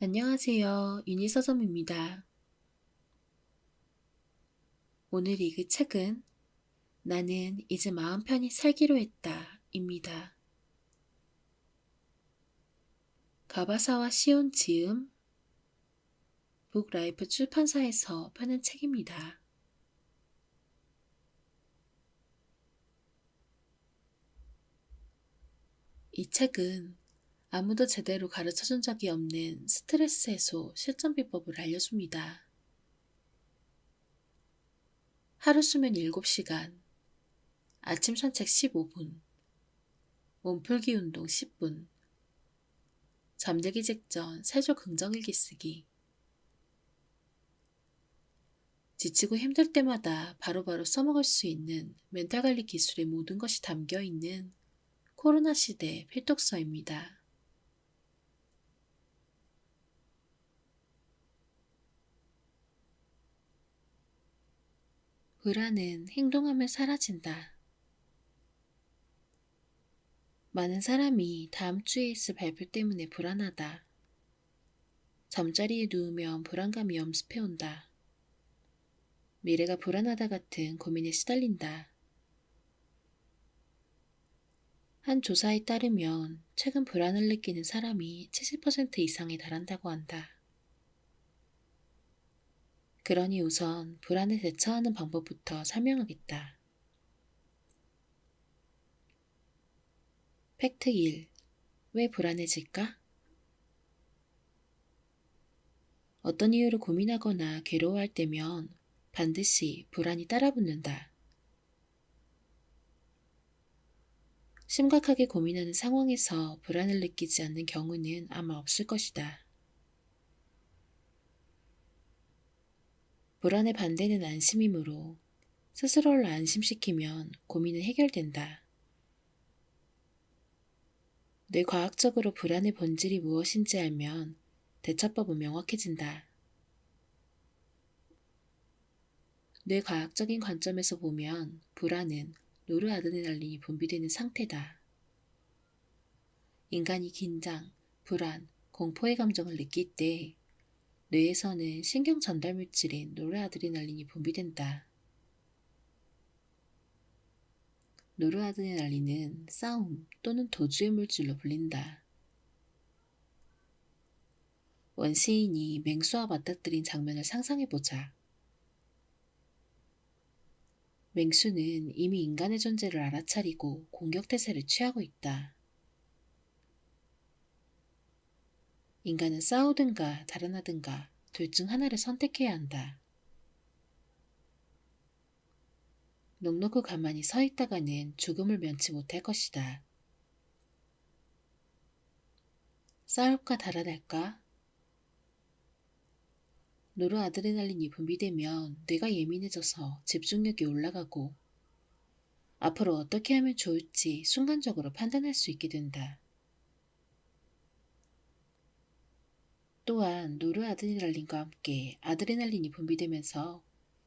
안녕하세요. 유니서점입니다. 오늘 읽을 책은 나는 이제 마음 편히 살기로 했다 입니다. 가바사와 시온 지음, 북라이프 출판사에서 펴낸 책입니다. 이 책은 아무도 제대로 가르쳐준 적이 없는 스트레스 해소 실전 비법을 알려줍니다. 하루 수면 7시간, 아침 산책 15분, 몸풀기 운동 10분, 잠들기 직전 3조 긍정일기 쓰기. 지치고 힘들 때마다 바로바로 써먹을 수 있는 멘탈 관리 기술의 모든 것이 담겨 있는 코로나 시대 필독서입니다. 불안은 행동하면 사라진다. 많은 사람이 다음 주에 있을 발표 때문에 불안하다. 잠자리에 누우면 불안감이 엄습해온다. 미래가 불안하다 같은 고민에 시달린다. 한 조사에 따르면 최근 불안을 느끼는 사람이 70% 이상에 달한다고 한다. 그러니 우선 불안에 대처하는 방법부터 설명하겠다. 팩트 1. 왜 불안해질까? 어떤 이유로 고민하거나 괴로워할 때면 반드시 불안이 따라붙는다. 심각하게 고민하는 상황에서 불안을 느끼지 않는 경우는 아마 없을 것이다. 불안의 반대는 안심이므로 스스로를 안심시키면 고민은 해결된다. 뇌과학적으로 불안의 본질이 무엇인지 알면 대처법은 명확해진다. 뇌과학적인 관점에서 보면 불안은 노르아드레날린이 분비되는 상태다. 인간이 긴장, 불안, 공포의 감정을 느낄 때 뇌에서는 신경 전달 물질인 노르아드레날린이 분비된다. 노르아드레날린은 싸움 또는 도주의 물질로 불린다. 원시인이 맹수와 맞닥뜨린 장면을 상상해보자. 맹수는 이미 인간의 존재를 알아차리고 공격태세를 취하고 있다. 인간은 싸우든가 달아나든가 둘 중 하나를 선택해야 한다. 넋놓고 가만히 서 있다가는 죽음을 면치 못할 것이다. 싸울까 달아날까? 노르아드레날린이 분비되면 뇌가 예민해져서 집중력이 올라가고 앞으로 어떻게 하면 좋을지 순간적으로 판단할 수 있게 된다. 또한 노르아드레날린과 함께 아드레날린이 분비되면서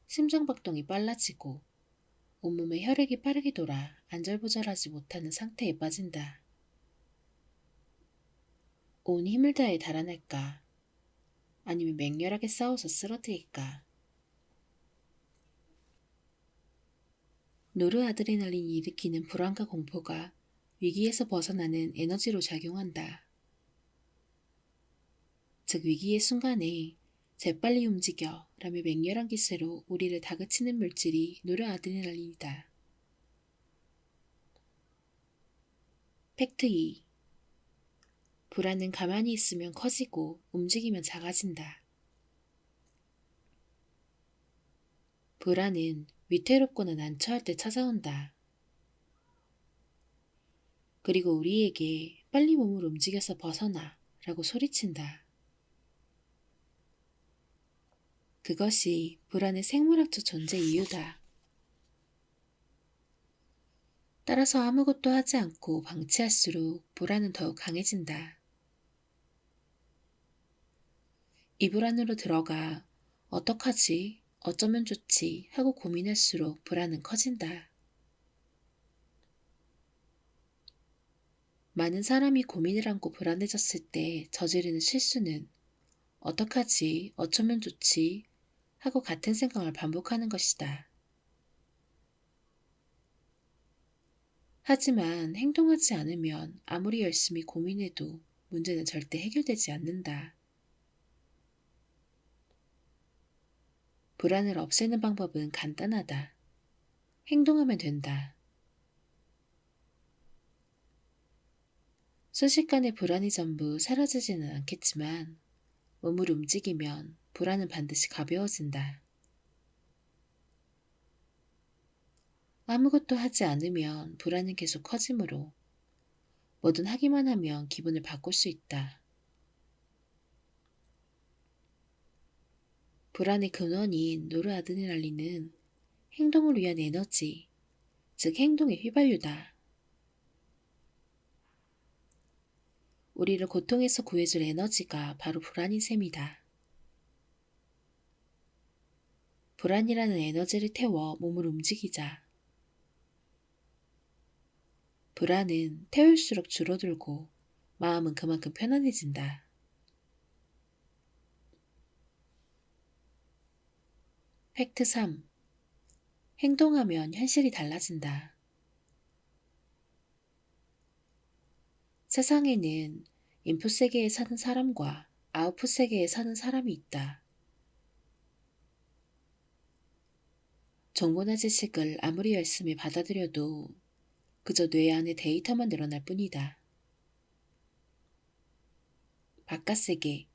심장박동이 빨라지고 온몸에 혈액이 빠르게 돌아 안절부절하지 못하는 상태에 빠진다. 온 힘을 다해 달아날까? 아니면 맹렬하게 싸워서 쓰러뜨릴까? 노르아드레날린이 일으키는 불안과 공포가 위기에서 벗어나는 에너지로 작용한다. 즉 위기의 순간에 재빨리 움직여 라며 맹렬한 기세로 우리를 다그치는 물질이 노르아드레날린이다. 팩트 2. 불안은 가만히 있으면 커지고 움직이면 작아진다. 불안은 위태롭거나 난처할 때 찾아온다. 그리고 우리에게 빨리 몸을 움직여서 벗어나 라고 소리친다. 그것이 불안의 생물학적 존재 이유다. 따라서 아무것도 하지 않고 방치할수록 불안은 더욱 강해진다. 이 불안으로 들어가 어떡하지? 어쩌면 좋지? 하고 고민할수록 불안은 커진다. 많은 사람이 고민을 안고 불안해졌을 때 저지르는 실수는 어떡하지? 어쩌면 좋지? 하고 같은 생각을 반복하는 것이다. 하지만 행동하지 않으면 아무리 열심히 고민해도 문제는 절대 해결되지 않는다. 불안을 없애는 방법은 간단하다. 행동하면 된다. 순식간에 불안이 전부 사라지지는 않겠지만 몸을 움직이면 불안은 반드시 가벼워진다. 아무것도 하지 않으면 불안은 계속 커지므로 뭐든 하기만 하면 기분을 바꿀 수 있다. 불안의 근원인 노르아드레날린은 행동을 위한 에너지, 즉 행동의 휘발유다. 우리를 고통에서 구해줄 에너지가 바로 불안인 셈이다. 불안이라는 에너지를 태워 몸을 움직이자. 불안은 태울수록 줄어들고 마음은 그만큼 편안해진다. 팩트 3. 행동하면 현실이 달라진다. 세상에는 인풋 세계에 사는 사람과 아웃풋 세계에 사는 사람이 있다. 정보나 지식을 아무리 열심히 받아들여도 그저 뇌 안에 데이터만 늘어날 뿐이다. 바깥 세계,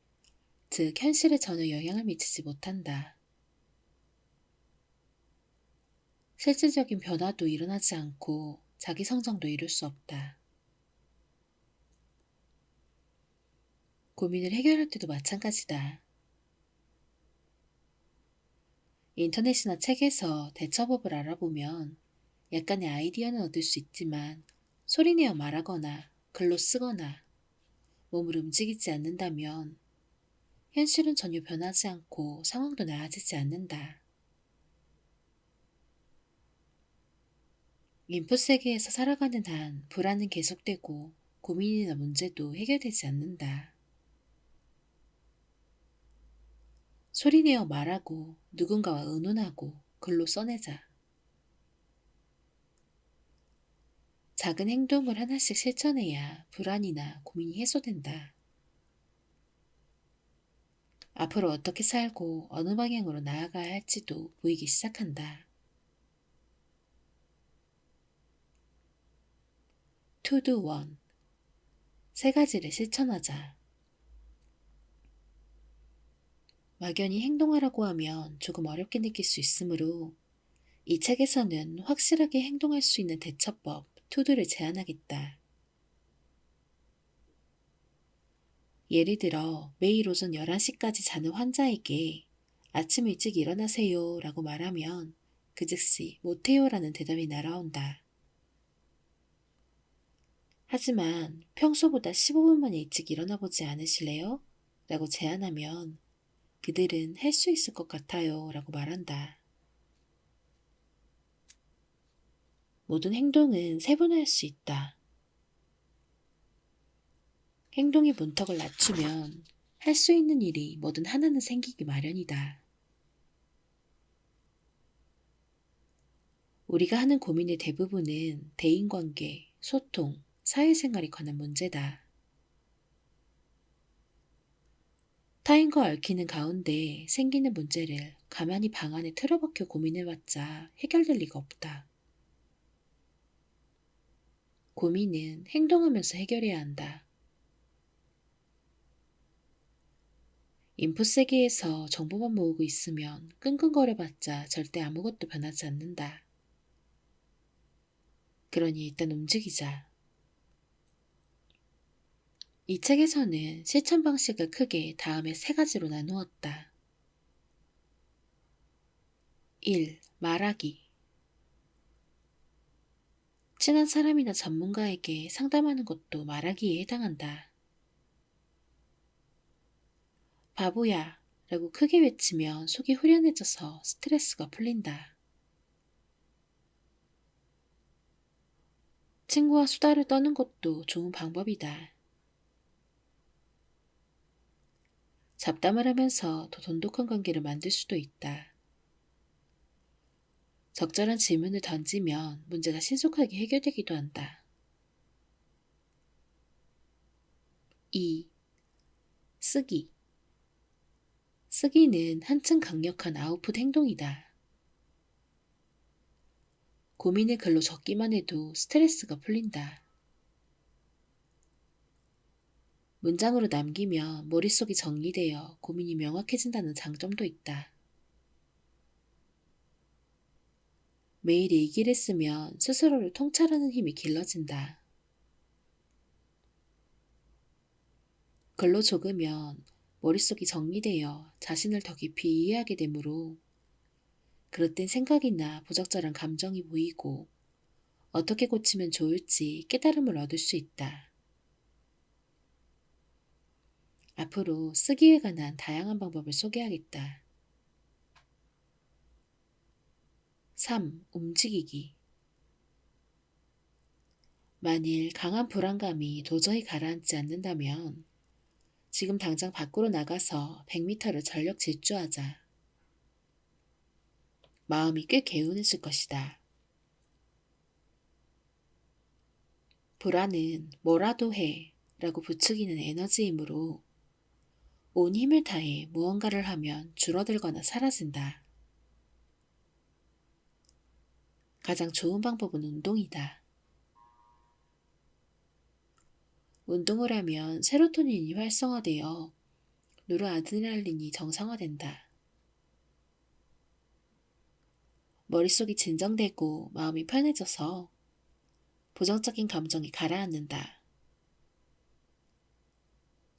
즉 현실에 전혀 영향을 미치지 못한다. 실질적인 변화도 일어나지 않고 자기 성장도 이룰 수 없다. 고민을 해결할 때도 마찬가지다. 인터넷이나 책에서 대처법을 알아보면 약간의 아이디어는 얻을 수 있지만 소리내어 말하거나 글로 쓰거나 몸을 움직이지 않는다면 현실은 전혀 변하지 않고 상황도 나아지지 않는다. 인풋 세계에서 살아가는 한 불안은 계속되고 고민이나 문제도 해결되지 않는다. 소리내어 말하고 누군가와 의논하고 글로 써내자. 작은 행동을 하나씩 실천해야 불안이나 고민이 해소된다. 앞으로 어떻게 살고 어느 방향으로 나아가야 할지도 보이기 시작한다. To-do 1. 세 가지를 실천하자. 막연히 행동하라고 하면 조금 어렵게 느낄 수 있으므로 이 책에서는 확실하게 행동할 수 있는 대처법, 투두를 제안하겠다. 예를 들어 매일 오전 11시까지 자는 환자에게 아침 일찍 일어나세요 라고 말하면 그 즉시 못해요 라는 대답이 날아온다. 하지만 평소보다 15분만 일찍 일어나 보지 않으실래요? 라고 제안하면 그들은 할 수 있을 것 같아요 라고 말한다. 모든 행동은 세분화할 수 있다. 행동의 문턱을 낮추면 할 수 있는 일이 뭐든 하나는 생기기 마련이다. 우리가 하는 고민의 대부분은 대인관계, 소통, 사회생활에 관한 문제다. 타인과 얽히는 가운데 생기는 문제를 가만히 방 안에 틀어박혀 고민해봤자 해결될 리가 없다. 고민은 행동하면서 해결해야 한다. 인풋 세계에서 정보만 모으고 있으면 끙끙거려봤자 절대 아무것도 변하지 않는다. 그러니 일단 움직이자. 이 책에서는 실천 방식을 크게 다음에 세 가지로 나누었다. 1. 말하기. 친한 사람이나 전문가에게 상담하는 것도 말하기에 해당한다. 바보야 라고 크게 외치면 속이 후련해져서 스트레스가 풀린다. 친구와 수다를 떠는 것도 좋은 방법이다. 잡담을 하면서 더 돈독한 관계를 만들 수도 있다. 적절한 질문을 던지면 문제가 신속하게 해결되기도 한다. 2. 쓰기. 쓰기는 한층 강력한 아웃풋 행동이다. 고민을 글로 적기만 해도 스트레스가 풀린다. 문장으로 남기면 머릿속이 정리되어 고민이 명확해진다는 장점도 있다. 매일 일기를 쓰면 스스로를 통찰하는 힘이 길러진다. 글로 적으면 머릿속이 정리되어 자신을 더 깊이 이해하게 되므로 그릇된 생각이나 부적절한 감정이 보이고 어떻게 고치면 좋을지 깨달음을 얻을 수 있다. 앞으로 쓰기에 관한 다양한 방법을 소개하겠다. 3. 움직이기. 만일 강한 불안감이 도저히 가라앉지 않는다면 지금 당장 밖으로 나가서 100m를 전력 질주하자. 마음이 꽤 개운해질 것이다. 불안은 뭐라도 해 라고 부추기는 에너지이므로 온 힘을 다해 무언가를 하면 줄어들거나 사라진다. 가장 좋은 방법은 운동이다. 운동을 하면 세로토닌이 활성화되어 노르아드레날린이 정상화된다. 머릿속이 진정되고 마음이 편해져서 부정적인 감정이 가라앉는다.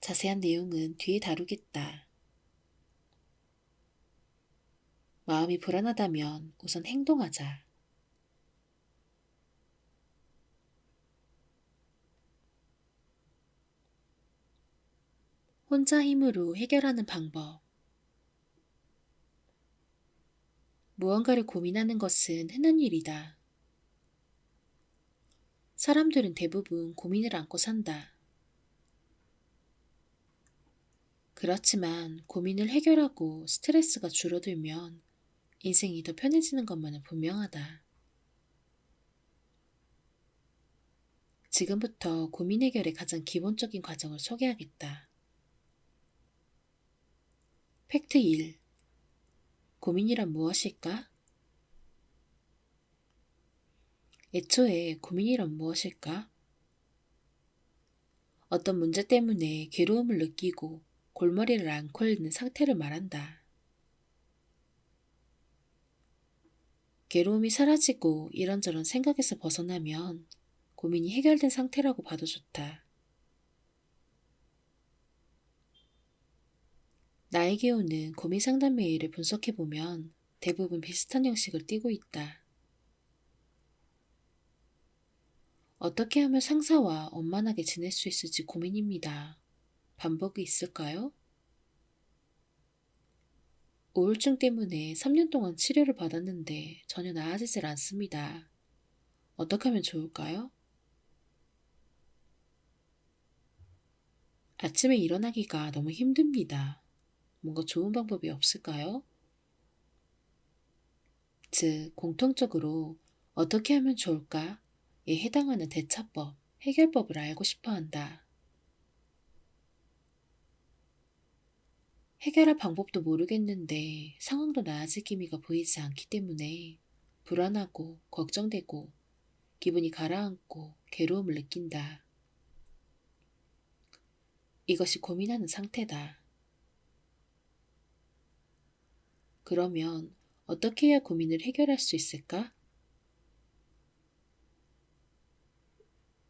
자세한 내용은 뒤에 다루겠다. 마음이 불안하다면 우선 행동하자. 혼자 힘으로 해결하는 방법. 무언가를 고민하는 것은 흔한 일이다. 사람들은 대부분 고민을 안고 산다. 그렇지만 고민을 해결하고 스트레스가 줄어들면 인생이 더 편해지는 것만은 분명하다. 지금부터 고민 해결의 가장 기본적인 과정을 소개하겠다. 팩트 1. 고민이란 무엇일까? 애초에 고민이란 무엇일까? 어떤 문제 때문에 괴로움을 느끼고 골머리를 앓고 있는 상태를 말한다. 괴로움이 사라지고 이런저런 생각에서 벗어나면 고민이 해결된 상태라고 봐도 좋다. 나에게 오는 고민 상담 메일을 분석해보면 대부분 비슷한 형식을 띠고 있다. 어떻게 하면 상사와 원만하게 지낼 수 있을지 고민입니다. 반복이 있을까요? 우울증 때문에 3년 동안 치료를 받았는데 전혀 나아지질 않습니다. 어떻게 하면 좋을까요? 아침에 일어나기가 너무 힘듭니다. 뭔가 좋은 방법이 없을까요? 즉, 공통적으로 어떻게 하면 좋을까에 해당하는 대처법, 해결법을 알고 싶어 한다. 해결할 방법도 모르겠는데 상황도 나아질 기미가 보이지 않기 때문에 불안하고 걱정되고 기분이 가라앉고 괴로움을 느낀다. 이것이 고민하는 상태다. 그러면 어떻게 해야 고민을 해결할 수 있을까?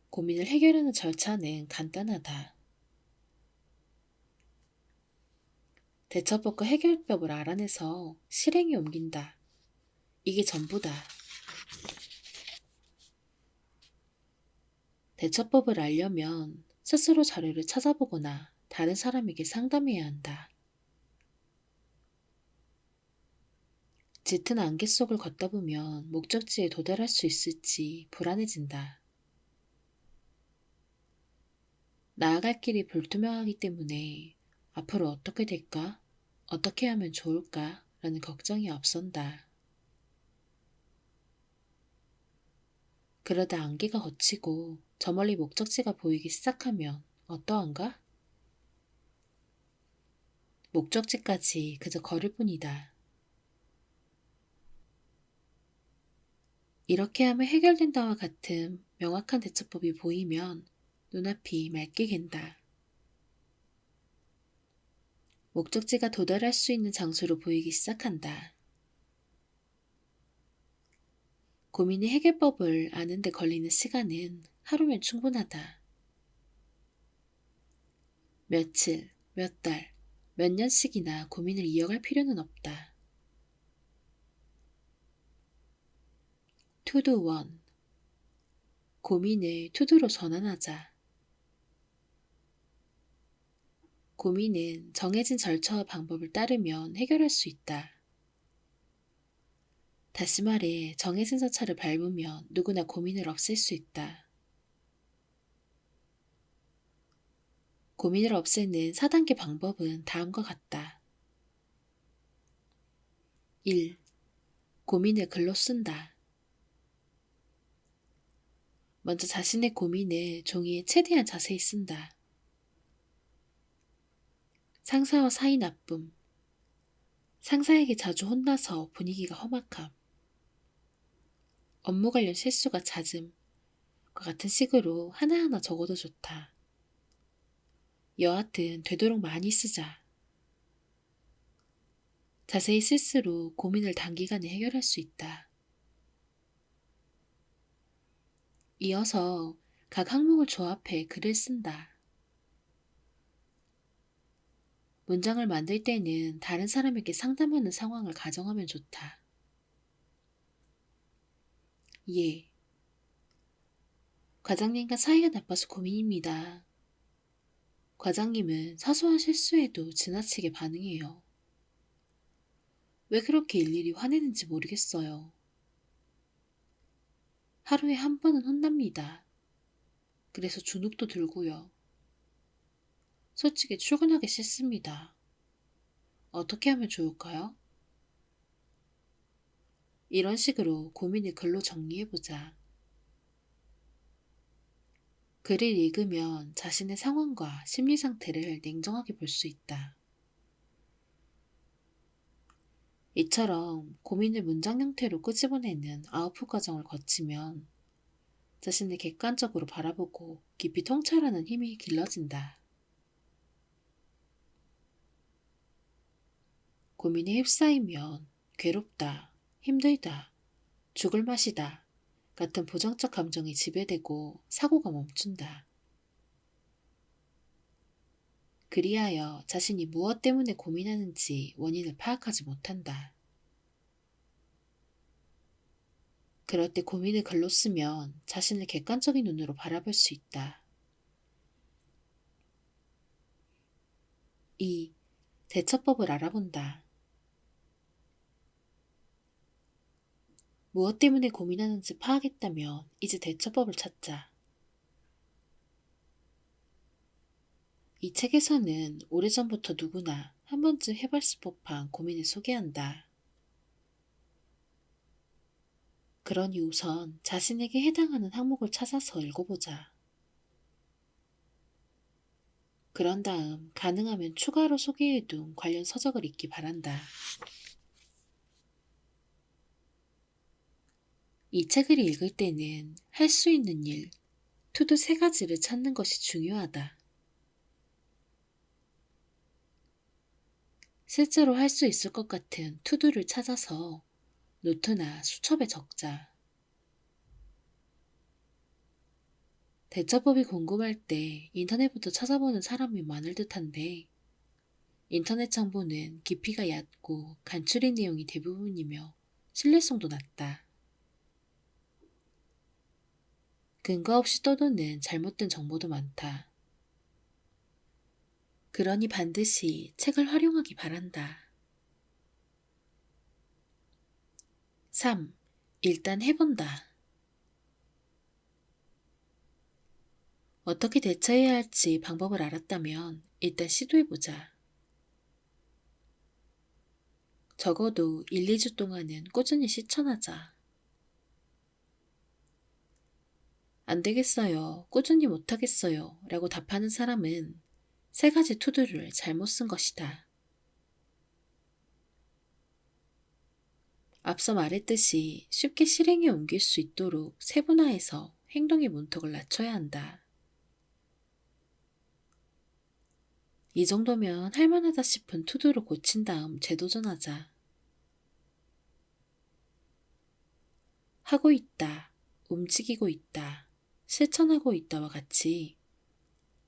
고민을 해결하는 절차는 간단하다. 대처법과 해결법을 알아내서 실행에 옮긴다. 이게 전부다. 대처법을 알려면 스스로 자료를 찾아보거나 다른 사람에게 상담해야 한다. 짙은 안개 속을 걷다 보면 목적지에 도달할 수 있을지 불안해진다. 나아갈 길이 불투명하기 때문에 앞으로 어떻게 될까? 어떻게 하면 좋을까? 라는 걱정이 앞선다. 그러다 안개가 걷히고 저 멀리 목적지가 보이기 시작하면 어떠한가? 목적지까지 그저 걸을 뿐이다. 이렇게 하면 해결된다와 같은 명확한 대처법이 보이면 눈앞이 맑게 갠다. 목적지가 도달할 수 있는 장소로 보이기 시작한다. 고민의 해결법을 아는 데 걸리는 시간은 하루면 충분하다. 며칠, 몇 달, 몇 년씩이나 고민을 이어갈 필요는 없다. 투두 원. 고민을 투두로 전환하자. 고민은 정해진 절차와 방법을 따르면 해결할 수 있다. 다시 말해, 정해진 절차를 밟으면 누구나 고민을 없앨 수 있다. 고민을 없애는 4단계 방법은 다음과 같다. 1. 고민을 글로 쓴다. 먼저 자신의 고민을 종이에 최대한 자세히 쓴다. 상사와 사이 나쁨, 상사에게 자주 혼나서 분위기가 험악함, 업무 관련 실수가 잦음과 같은 식으로 하나하나 적어도 좋다. 여하튼 되도록 많이 쓰자. 자세히 쓸수록 고민을 단기간에 해결할 수 있다. 이어서 각 항목을 조합해 글을 쓴다. 문장을 만들 때는 다른 사람에게 상담하는 상황을 가정하면 좋다. 예. 과장님과 사이가 나빠서 고민입니다. 과장님은 사소한 실수에도 지나치게 반응해요. 왜 그렇게 일일이 화내는지 모르겠어요. 하루에 한 번은 혼납니다. 그래서 주눅도 들고요. 솔직히 출근하기 싫습니다. 어떻게 하면 좋을까요? 이런 식으로 고민을 글로 정리해보자. 글을 읽으면 자신의 상황과 심리 상태를 냉정하게 볼 수 있다. 이처럼 고민을 문장 형태로 끄집어내는 아웃풋 과정을 거치면 자신을 객관적으로 바라보고 깊이 통찰하는 힘이 길러진다. 고민에 휩싸이면 괴롭다, 힘들다, 죽을 맛이다 같은 부정적 감정이 지배되고 사고가 멈춘다. 그리하여 자신이 무엇 때문에 고민하는지 원인을 파악하지 못한다. 그럴 때 고민을 글로 쓰면 자신을 객관적인 눈으로 바라볼 수 있다. 2. 대처법을 알아본다. 무엇 때문에 고민하는지 파악했다면 이제 대처법을 찾자. 이 책에서는 오래전부터 누구나 한 번쯤 해봤을 법한 고민을 소개한다. 그러니 우선 자신에게 해당하는 항목을 찾아서 읽어보자. 그런 다음 가능하면 추가로 소개해둔 관련 서적을 읽기 바란다. 이 책을 읽을 때는 할 수 있는 일, 투두 3가지를 찾는 것이 중요하다. 실제로 할 수 있을 것 같은 투두를 찾아서 노트나 수첩에 적자. 대처법이 궁금할 때 인터넷부터 찾아보는 사람이 많을 듯한데 인터넷 정보는 깊이가 얕고 간추린 내용이 대부분이며 신뢰성도 낮다. 근거 없이 떠도는 잘못된 정보도 많다. 그러니 반드시 책을 활용하기 바란다. 3. 일단 해본다. 어떻게 대처해야 할지 방법을 알았다면 일단 시도해보자. 적어도 1, 2주 동안은 꾸준히 실천하자. 안 되겠어요. 꾸준히 못하겠어요. 라고 답하는 사람은 세 가지 투두를 잘못 쓴 것이다. 앞서 말했듯이 쉽게 실행에 옮길 수 있도록 세분화해서 행동의 문턱을 낮춰야 한다. 이 정도면 할만하다 싶은 투두로 고친 다음 재도전하자. 하고 있다, 움직이고 있다, 실천하고 있다와 같이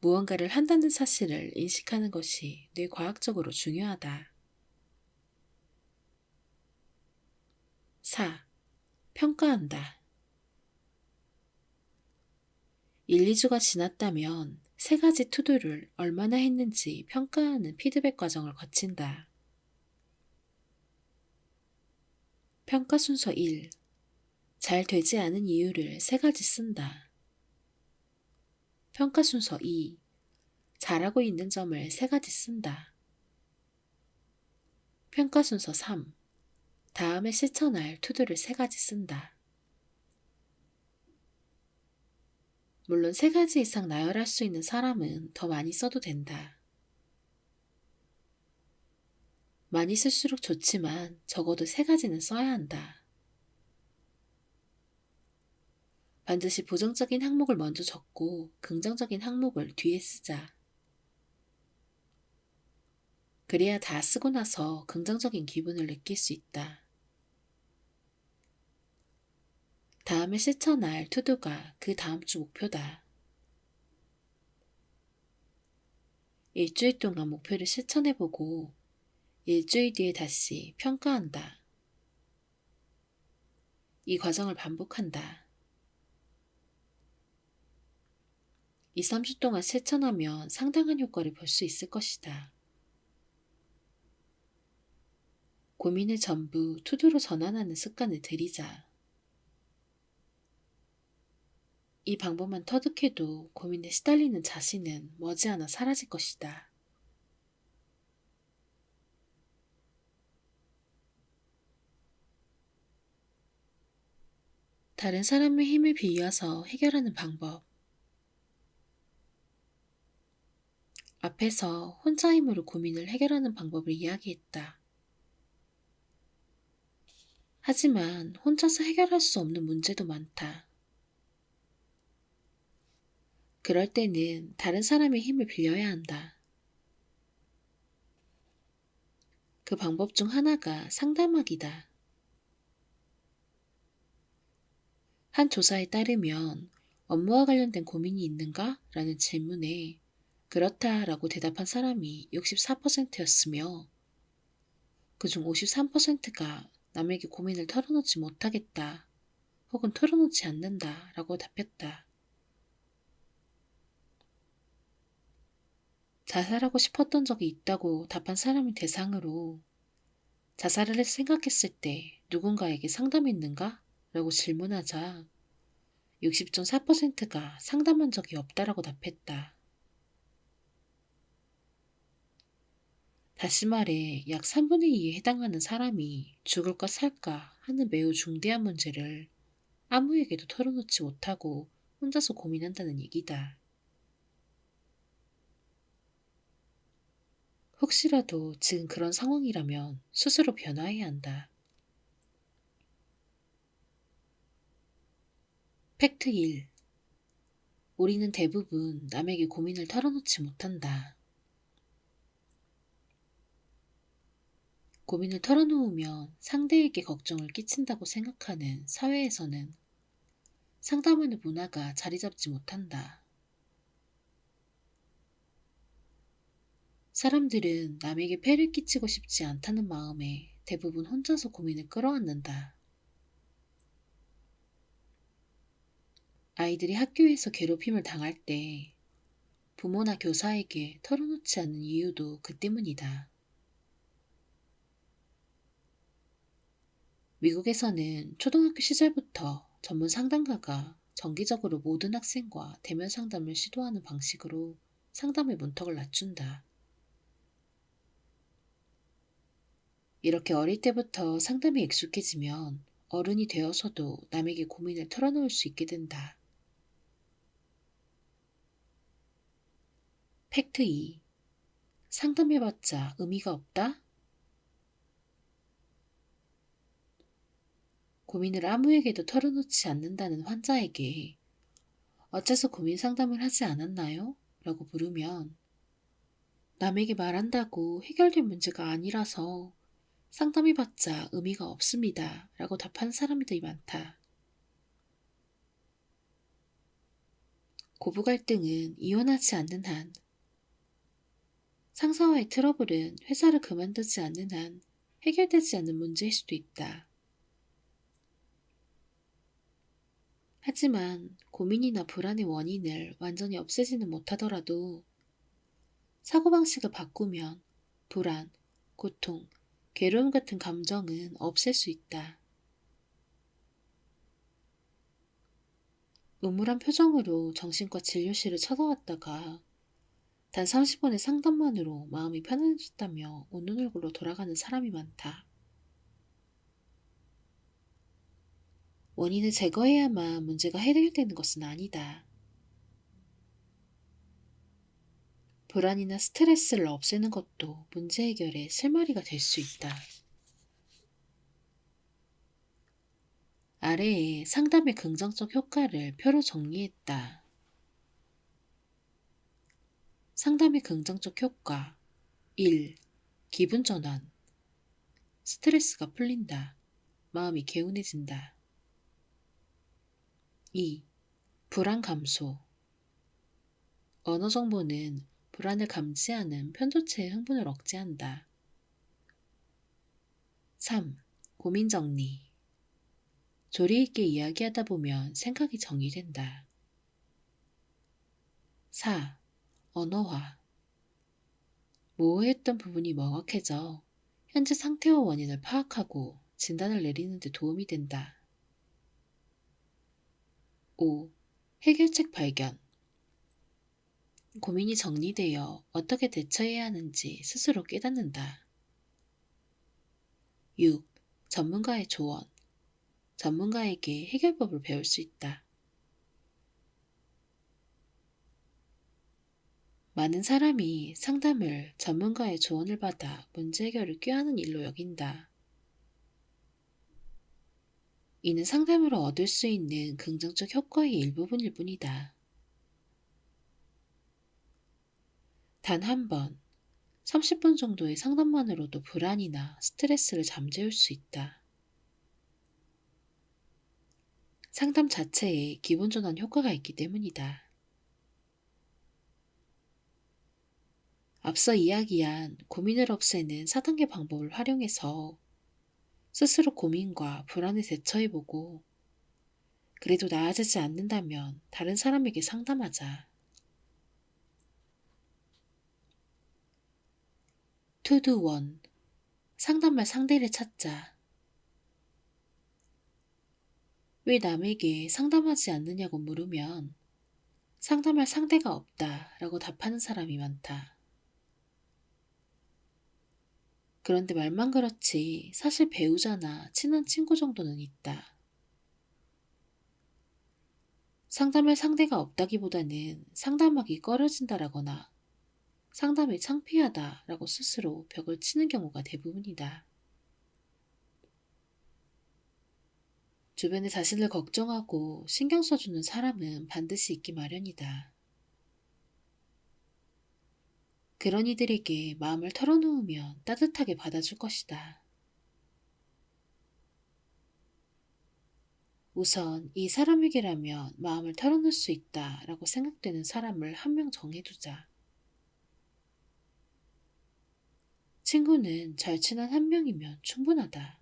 무언가를 한다는 사실을 인식하는 것이 뇌과학적으로 중요하다. 4. 평가한다. 1, 2주가 지났다면 세 가지 투두를 얼마나 했는지 평가하는 피드백 과정을 거친다. 평가 순서 1. 잘 되지 않은 이유를 세 가지 쓴다. 평가 순서 2. 잘하고 있는 점을 세 가지 쓴다. 평가 순서 3. 다음에 실천할 투두를 세 가지 쓴다. 물론 세 가지 이상 나열할 수 있는 사람은 더 많이 써도 된다. 많이 쓸수록 좋지만 적어도 세 가지는 써야 한다. 반드시 부정적인 항목을 먼저 적고 긍정적인 항목을 뒤에 쓰자. 그래야 다 쓰고 나서 긍정적인 기분을 느낄 수 있다. 다음에 실천할 투두가 그 다음 주 목표다. 일주일 동안 목표를 실천해보고 일주일 뒤에 다시 평가한다. 이 과정을 반복한다. 2, 3주 동안 실천하면 상당한 효과를 볼 수 있을 것이다. 고민을 전부 투두로 전환하는 습관을 들이자. 이 방법만 터득해도 고민에 시달리는 자신은 머지않아 사라질 것이다. 다른 사람의 힘을 빌려서 해결하는 방법. 앞에서 혼자 힘으로 고민을 해결하는 방법을 이야기했다. 하지만 혼자서 해결할 수 없는 문제도 많다. 그럴 때는 다른 사람의 힘을 빌려야 한다. 그 방법 중 하나가 상담하기다. 한 조사에 따르면 업무와 관련된 고민이 있는가? 라는 질문에 그렇다 라고 대답한 사람이 64%였으며 그중 53%가 남에게 고민을 털어놓지 못하겠다 혹은 털어놓지 않는다 라고 답했다. 자살하고 싶었던 적이 있다고 답한 사람을 대상으로 자살을 생각했을 때 누군가에게 상담했는가? 라고 질문하자 60.4%가 상담한 적이 없다라고 답했다. 다시 말해 약 3분의 2에 해당하는 사람이 죽을까 살까 하는 매우 중대한 문제를 아무에게도 털어놓지 못하고 혼자서 고민한다는 얘기다. 혹시라도 지금 그런 상황이라면 스스로 변화해야 한다. 팩트 1. 우리는 대부분 남에게 고민을 털어놓지 못한다. 고민을 털어놓으면 상대에게 걱정을 끼친다고 생각하는 사회에서는 상담하는 문화가 자리 잡지 못한다. 사람들은 남에게 폐를 끼치고 싶지 않다는 마음에 대부분 혼자서 고민을 끌어안는다. 아이들이 학교에서 괴롭힘을 당할 때 부모나 교사에게 털어놓지 않는 이유도 그 때문이다. 미국에서는 초등학교 시절부터 전문 상담가가 정기적으로 모든 학생과 대면 상담을 시도하는 방식으로 상담의 문턱을 낮춘다. 이렇게 어릴 때부터 상담에 익숙해지면 어른이 되어서도 남에게 고민을 털어놓을 수 있게 된다. 팩트 2. 상담해봤자 의미가 없다? 고민을 아무에게도 털어놓지 않는다는 환자에게 어째서 고민 상담을 하지 않았나요? 라고 물으면 남에게 말한다고 해결될 문제가 아니라서 상담해봤자 의미가 없습니다. 라고 답하는 사람들이 많다. 고부 갈등은 이혼하지 않는 한, 상사와의 트러블은 회사를 그만두지 않는 한 해결되지 않는 문제일 수도 있다. 하지만 고민이나 불안의 원인을 완전히 없애지는 못하더라도 사고방식을 바꾸면 불안, 고통, 괴로움 같은 감정은 없앨 수 있다. 우물한 표정으로 정신과 진료실을 찾아왔다가 단 30분의 상담만으로 마음이 편안해졌다며 웃는 얼굴로 돌아가는 사람이 많다. 원인을 제거해야만 문제가 해결되는 것은 아니다. 불안이나 스트레스를 없애는 것도 문제 해결의 실마리가 될 수 있다. 아래에 상담의 긍정적 효과를 표로 정리했다. 상담의 긍정적 효과 1. 기분 전환. 스트레스가 풀린다. 마음이 개운해진다. 2. 불안 감소. 언어 정보는 불안을 감지하는 편도체의 흥분을 억제한다. 3. 고민 정리. 조리 있게 이야기하다 보면 생각이 정리된다. 4. 언어화. 모호했던 부분이 명확해져 현재 상태와 원인을 파악하고 진단을 내리는 데 도움이 된다. 5. 해결책 발견. 고민이 정리되어 어떻게 대처해야 하는지 스스로 깨닫는다. 6. 전문가의 조언. 전문가에게 해결법을 배울 수 있다. 많은 사람이 상담을 전문가의 조언을 받아 문제 해결을 꾀하는 일로 여긴다. 이는 상담으로 얻을 수 있는 긍정적 효과의 일부분일 뿐이다. 단 한 번, 30분 정도의 상담만으로도 불안이나 스트레스를 잠재울 수 있다. 상담 자체에 기분 전환 효과가 있기 때문이다. 앞서 이야기한 고민을 없애는 4단계 방법을 활용해서 스스로 고민과 불안에 대처해보고 그래도 나아지지 않는다면 다른 사람에게 상담하자. 투두 원. 상담할 상대를 찾자. 왜 남에게 상담하지 않느냐고 물으면 상담할 상대가 없다 라고 답하는 사람이 많다. 그런데 말만 그렇지 사실 배우자나 친한 친구 정도는 있다. 상담할 상대가 없다기보다는 상담하기 꺼려진다라거나 상담이 창피하다라고 스스로 벽을 치는 경우가 대부분이다. 주변에 자신을 걱정하고 신경 써주는 사람은 반드시 있기 마련이다. 그런 이들에게 마음을 털어놓으면 따뜻하게 받아줄 것이다. 우선 이 사람에게라면 마음을 털어놓을 수 있다라고 생각되는 사람을 한 명 정해두자. 친구는 절친한 한 명이면 충분하다.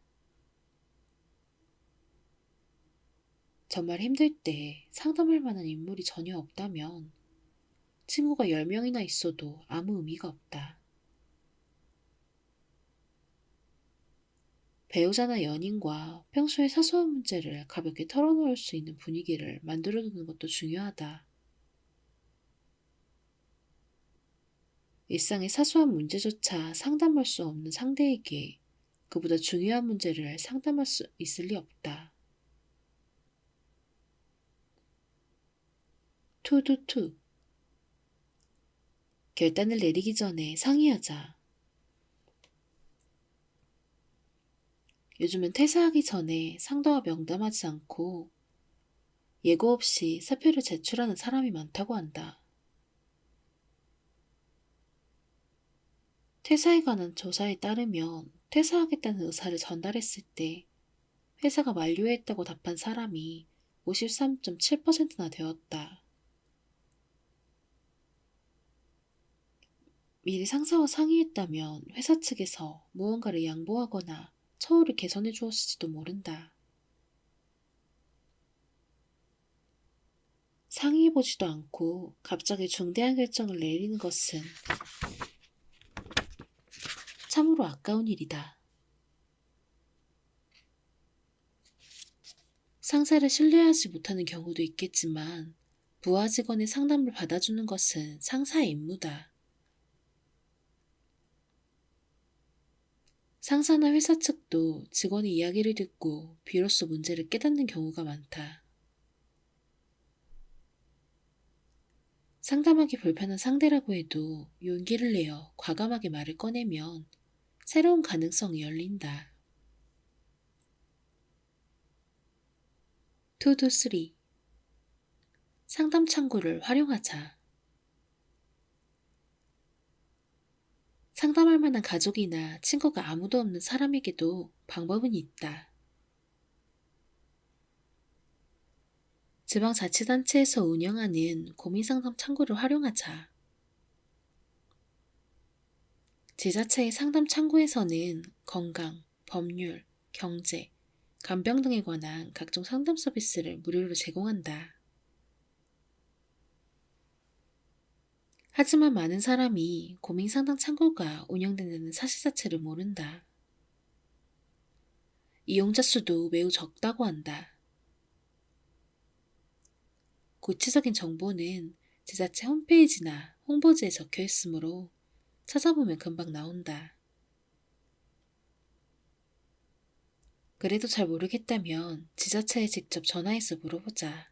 정말 힘들 때 상담할 만한 인물이 전혀 없다면 친구가 10명이나 있어도 아무 의미가 없다. 배우자나 연인과 평소에 사소한 문제를 가볍게 털어놓을 수 있는 분위기를 만들어두는 것도 중요하다. 일상의 사소한 문제조차 상담할 수 없는 상대에게 그보다 중요한 문제를 상담할 수 있을 리 없다. 투두투. 결단을 내리기 전에 상의하자. 요즘은 퇴사하기 전에 상대와 명담하지 않고 예고 없이 사표를 제출하는 사람이 많다고 한다. 퇴사에 관한 조사에 따르면 퇴사하겠다는 의사를 전달했을 때 회사가 만료했다고 답한 사람이 53.7%나 되었다. 미리 상사와 상의했다면 회사 측에서 무언가를 양보하거나 처우를 개선해 주었을지도 모른다. 상의해보지도 않고 갑자기 중대한 결정을 내리는 것은 참으로 아까운 일이다. 상사를 신뢰하지 못하는 경우도 있겠지만 부하 직원의 상담을 받아주는 것은 상사의 임무다. 상사나 회사 측도 직원의 이야기를 듣고 비로소 문제를 깨닫는 경우가 많다. 상담하기 불편한 상대라고 해도 용기를 내어 과감하게 말을 꺼내면 새로운 가능성이 열린다. 투두 3. 상담 창구를 활용하자. 상담할 만한 가족이나 친구가 아무도 없는 사람에게도 방법은 있다. 지방자치단체에서 운영하는 고민상담 창구를 활용하자. 지자체의 상담 창구에서는 건강, 법률, 경제, 간병 등에 관한 각종 상담 서비스를 무료로 제공한다. 하지만 많은 사람이 고민상담 창구가 운영된다는 사실 자체를 모른다. 이용자 수도 매우 적다고 한다. 구체적인 정보는 지자체 홈페이지나 홍보지에 적혀 있으므로 찾아보면 금방 나온다. 그래도 잘 모르겠다면 지자체에 직접 전화해서 물어보자.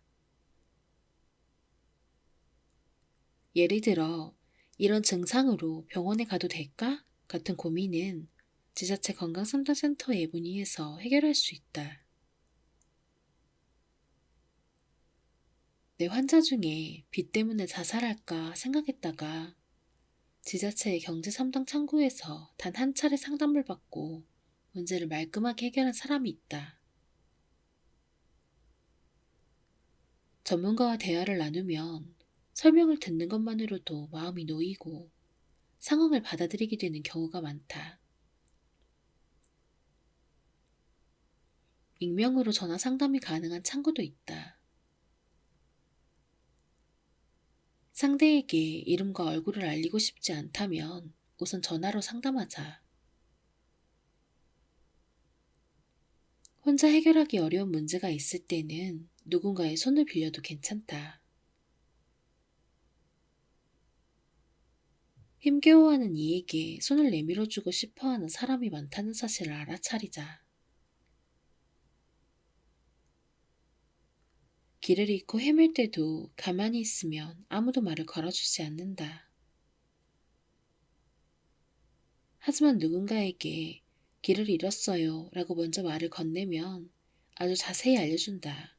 예를 들어, 이런 증상으로 병원에 가도 될까? 같은 고민은 지자체 건강상담센터에 문의해서 해결할 수 있다. 내 환자 중에 빚 때문에 자살할까 생각했다가 지자체의 경제상담 창구에서 단 한 차례 상담을 받고 문제를 말끔하게 해결한 사람이 있다. 전문가와 대화를 나누면 설명을 듣는 것만으로도 마음이 놓이고 상황을 받아들이게 되는 경우가 많다. 익명으로 전화 상담이 가능한 창구도 있다. 상대에게 이름과 얼굴을 알리고 싶지 않다면 우선 전화로 상담하자. 혼자 해결하기 어려운 문제가 있을 때는 누군가의 손을 빌려도 괜찮다. 힘겨워하는 이에게 손을 내밀어주고 싶어하는 사람이 많다는 사실을 알아차리자. 길을 잃고 헤맬 때도 가만히 있으면 아무도 말을 걸어주지 않는다. 하지만 누군가에게 길을 잃었어요 라고 먼저 말을 건네면 아주 자세히 알려준다.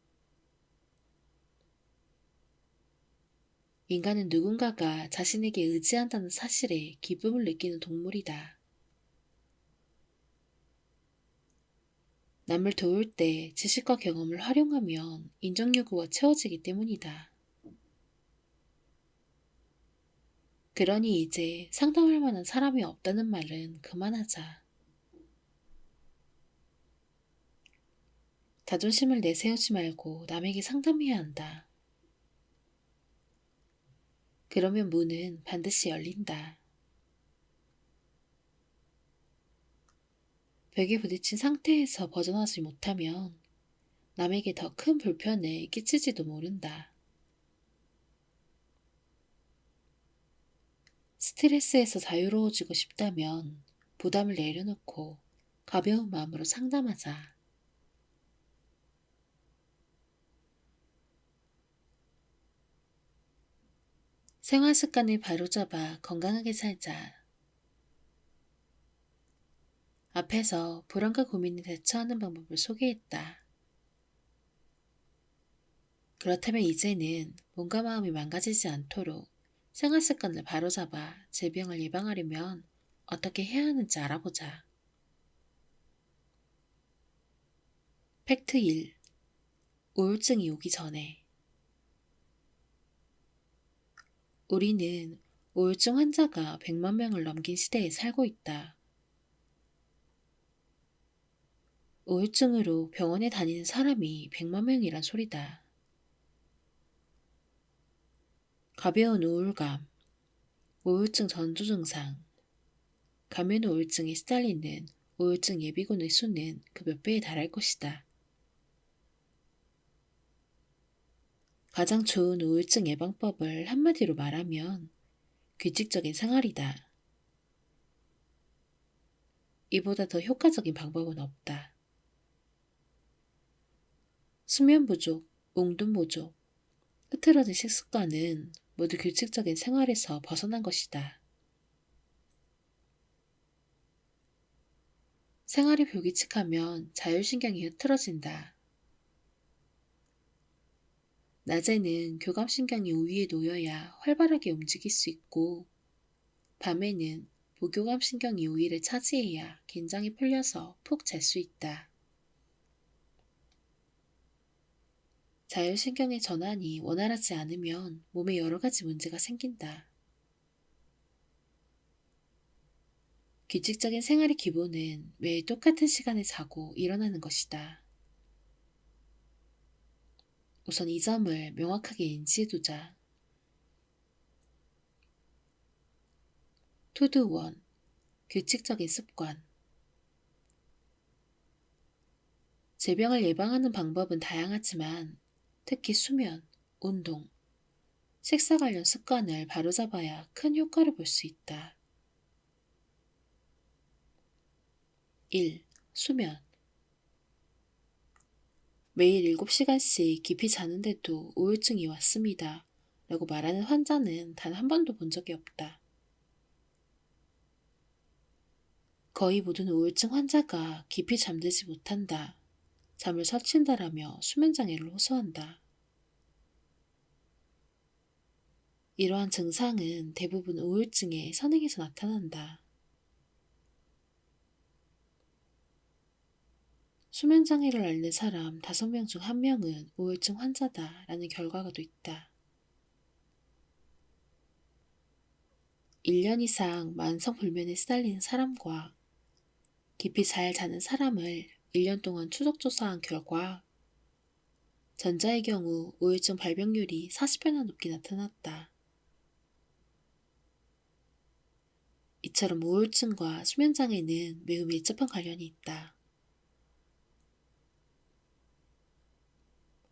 인간은 누군가가 자신에게 의지한다는 사실에 기쁨을 느끼는 동물이다. 남을 도울 때 지식과 경험을 활용하면 인정 요구가 채워지기 때문이다. 그러니 이제 상담할 만한 사람이 없다는 말은 그만하자. 자존심을 내세우지 말고 남에게 상담해야 한다. 그러면 문은 반드시 열린다. 벽에 부딪힌 상태에서 벗어나지 못하면 남에게 더 큰 불편을 끼치지도 모른다. 스트레스에서 자유로워지고 싶다면 부담을 내려놓고 가벼운 마음으로 상담하자. 생활 습관을 바로잡아 건강하게 살자. 앞에서 불안과 고민에 대처하는 방법을 소개했다. 그렇다면 이제는 몸과 마음이 망가지지 않도록 생활 습관을 바로잡아 질병을 예방하려면 어떻게 해야 하는지 알아보자. 팩트 1. 우울증이 오기 전에. 우리는 우울증 환자가 100만 명을 넘긴 시대에 살고 있다. 우울증으로 병원에 다니는 사람이 100만 명이란 소리다. 가벼운 우울감, 우울증 전조 증상, 가면 우울증에 시달리는 우울증 예비군의 수는 그 몇 배에 달할 것이다. 가장 좋은 우울증 예방법을 한마디로 말하면 규칙적인 생활이다. 이보다 더 효과적인 방법은 없다. 수면 부족, 운동 부족, 흐트러진 식습관은 모두 규칙적인 생활에서 벗어난 것이다. 생활이 불규칙하면 자율신경이 흐트러진다. 낮에는 교감신경이 우위에 놓여야 활발하게 움직일 수 있고, 밤에는 부교감신경이 우위를 차지해야 긴장이 풀려서 푹 잘 수 있다. 자율신경의 전환이 원활하지 않으면 몸에 여러 가지 문제가 생긴다. 규칙적인 생활의 기본은 매일 똑같은 시간에 자고 일어나는 것이다. 우선 이 점을 명확하게 인지해두자. 투두 원, 규칙적인 습관. 질병을 예방하는 방법은 다양하지만 특히 수면, 운동, 식사 관련 습관을 바로잡아야 큰 효과를 볼 수 있다. 1. 수면. 매일 7시간씩 깊이 자는데도 우울증이 왔습니다. 라고 말하는 환자는 단 한 번도 본 적이 없다. 거의 모든 우울증 환자가 깊이 잠들지 못한다, 잠을 설친다라며 수면장애를 호소한다. 이러한 증상은 대부분 우울증의 선행에서 나타난다. 수면장애를 앓는 사람 5명 중 1명은 우울증 환자다라는 결과가 또 있다. 1년 이상 만성불면에 시달리는 사람과 깊이 잘 자는 사람을 1년 동안 추적조사한 결과 전자의 경우 우울증 발병률이 40배나 높게 나타났다. 이처럼 우울증과 수면장애는 매우 밀접한 관련이 있다.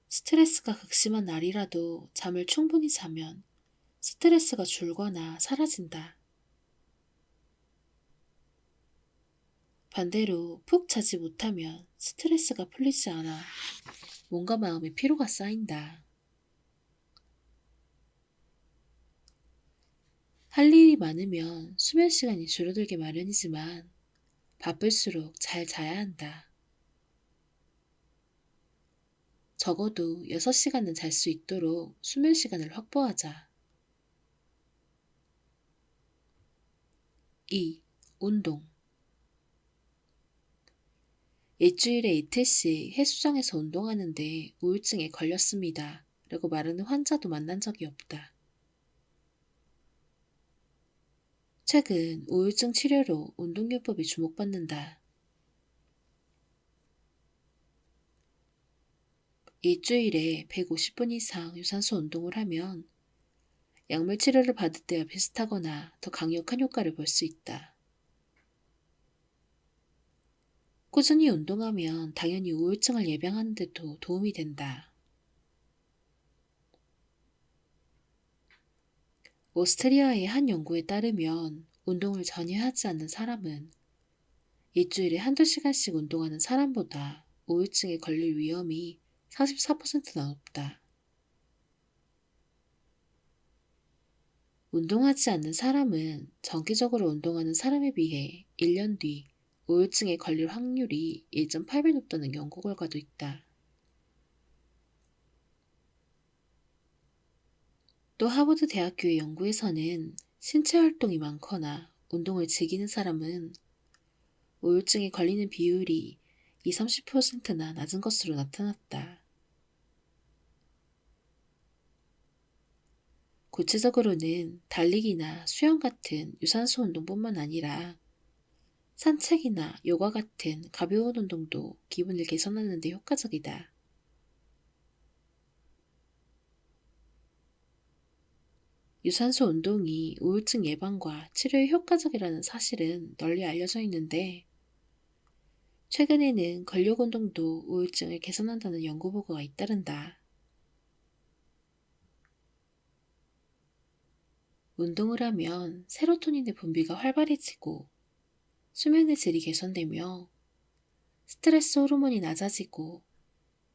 스트레스가 극심한 날이라도 잠을 충분히 자면 스트레스가 줄거나 사라진다. 반대로 푹 자지 못하면 스트레스가 풀리지 않아 몸과 마음의 피로가 쌓인다. 할 일이 많으면 수면 시간이 줄어들게 마련이지만 바쁠수록 잘 자야 한다. 적어도 6시간은 잘 수 있도록 수면 시간을 확보하자. 2. 운동. 일주일에 이틀씩 헬스장에서 운동하는데 우울증에 걸렸습니다. 라고 말하는 환자도 만난 적이 없다. 최근 우울증 치료로 운동요법이 주목받는다. 일주일에 150분 이상 유산소 운동을 하면 약물 치료를 받을 때와 비슷하거나 더 강력한 효과를 볼 수 있다. 꾸준히 운동하면 당연히 우울증을 예방하는 데도 도움이 된다. 오스트리아의 한 연구에 따르면 운동을 전혀 하지 않는 사람은 일주일에 한두 시간씩 운동하는 사람보다 우울증에 걸릴 위험이 44%나 높다. 운동하지 않는 사람은 정기적으로 운동하는 사람에 비해 1년 뒤 우울증에 걸릴 확률이 1.8배 높다는 연구 결과도 있다. 또 하버드 대학교의 연구에서는 신체 활동이 많거나 운동을 즐기는 사람은 우울증에 걸리는 비율이 20-30%나 낮은 것으로 나타났다. 구체적으로는 달리기나 수영 같은 유산소 운동뿐만 아니라 산책이나 요가 같은 가벼운 운동도 기분을 개선하는 데 효과적이다. 유산소 운동이 우울증 예방과 치료에 효과적이라는 사실은 널리 알려져 있는데, 최근에는 근력 운동도 우울증을 개선한다는 연구 보고가 잇따른다. 운동을 하면 세로토닌의 분비가 활발해지고 수면의 질이 개선되며 스트레스 호르몬이 낮아지고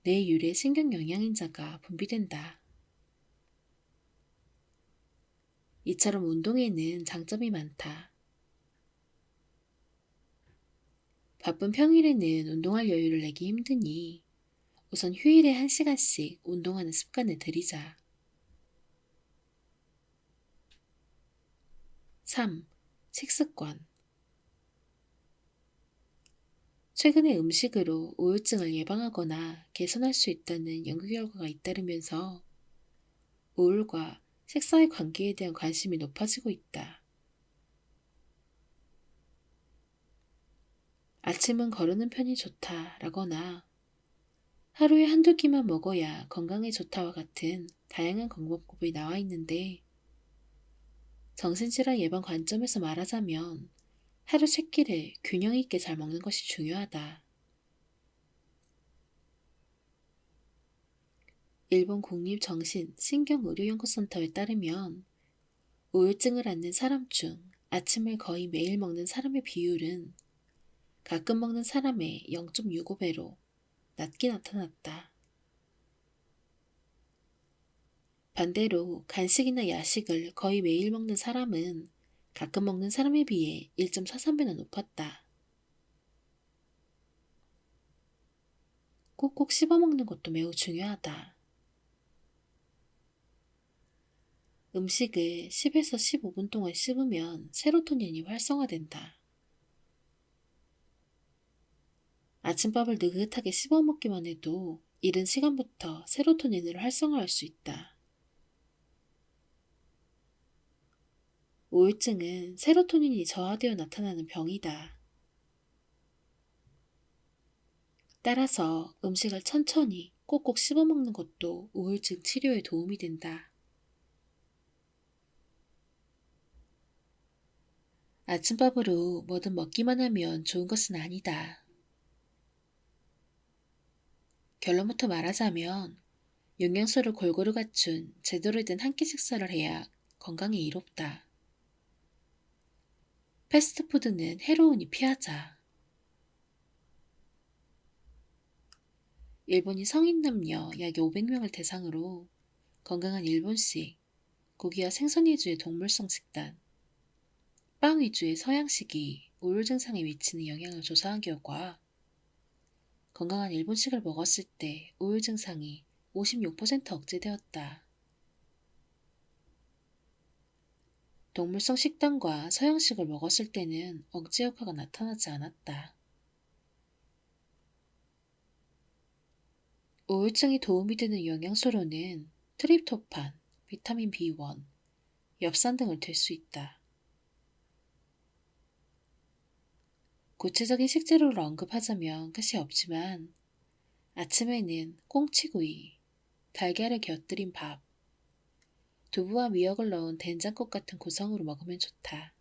뇌유래 신경 영양인자가 분비된다. 이처럼 운동에는 장점이 많다. 바쁜 평일에는 운동할 여유를 내기 힘드니 우선 휴일에 1시간씩 운동하는 습관을 들이자. 3. 식습관. 최근에 음식으로 우울증을 예방하거나 개선할 수 있다는 연구 결과가 잇따르면서 우울과 식사의 관계에 대한 관심이 높아지고 있다. 아침은 거르는 편이 좋다라거나 하루에 한두 끼만 먹어야 건강에 좋다와 같은 다양한 방법이 나와 있는데, 정신질환 예방 관점에서 말하자면 하루 3끼를 균형 있게 잘 먹는 것이 중요하다. 일본 국립정신신경의료연구센터에 따르면 우울증을 앓는 사람 중 아침을 거의 매일 먹는 사람의 비율은 가끔 먹는 사람의 0.65배로 낮게 나타났다. 반대로 간식이나 야식을 거의 매일 먹는 사람은 가끔 먹는 사람에 비해 1.43배나 높았다. 꼭꼭 씹어 먹는 것도 매우 중요하다. 음식을 10에서 15분 동안 씹으면 세로토닌이 활성화된다. 아침밥을 느긋하게 씹어 먹기만 해도 이른 시간부터 세로토닌을 활성화할 수 있다. 우울증은 세로토닌이 저하되어 나타나는 병이다. 따라서 음식을 천천히 꼭꼭 씹어 먹는 것도 우울증 치료에 도움이 된다. 아침밥으로 뭐든 먹기만 하면 좋은 것은 아니다. 결론부터 말하자면 영양소를 골고루 갖춘 제대로 된 한 끼 식사를 해야 건강에 이롭다. 패스트푸드는 해로우니 피하자. 일본이 성인 남녀 약 500명을 대상으로 건강한 일본식, 고기와 생선 위주의 동물성 식단, 빵 위주의 서양식이 우울 증상에 미치는 영향을 조사한 결과 건강한 일본식을 먹었을 때 우울 증상이 56% 억제되었다. 동물성 식단과 서양식을 먹었을 때는 억제 효과가 나타나지 않았다. 우울증에 도움이 되는 영양소로는 트립토판, 비타민 B1, 엽산 등을 들 수 있다. 구체적인 식재료를 언급하자면 끝이 없지만 아침에는 꽁치구이, 달걀을 곁들인 밥, 두부와 미역을 넣은 된장국 같은 구성으로 먹으면 좋다.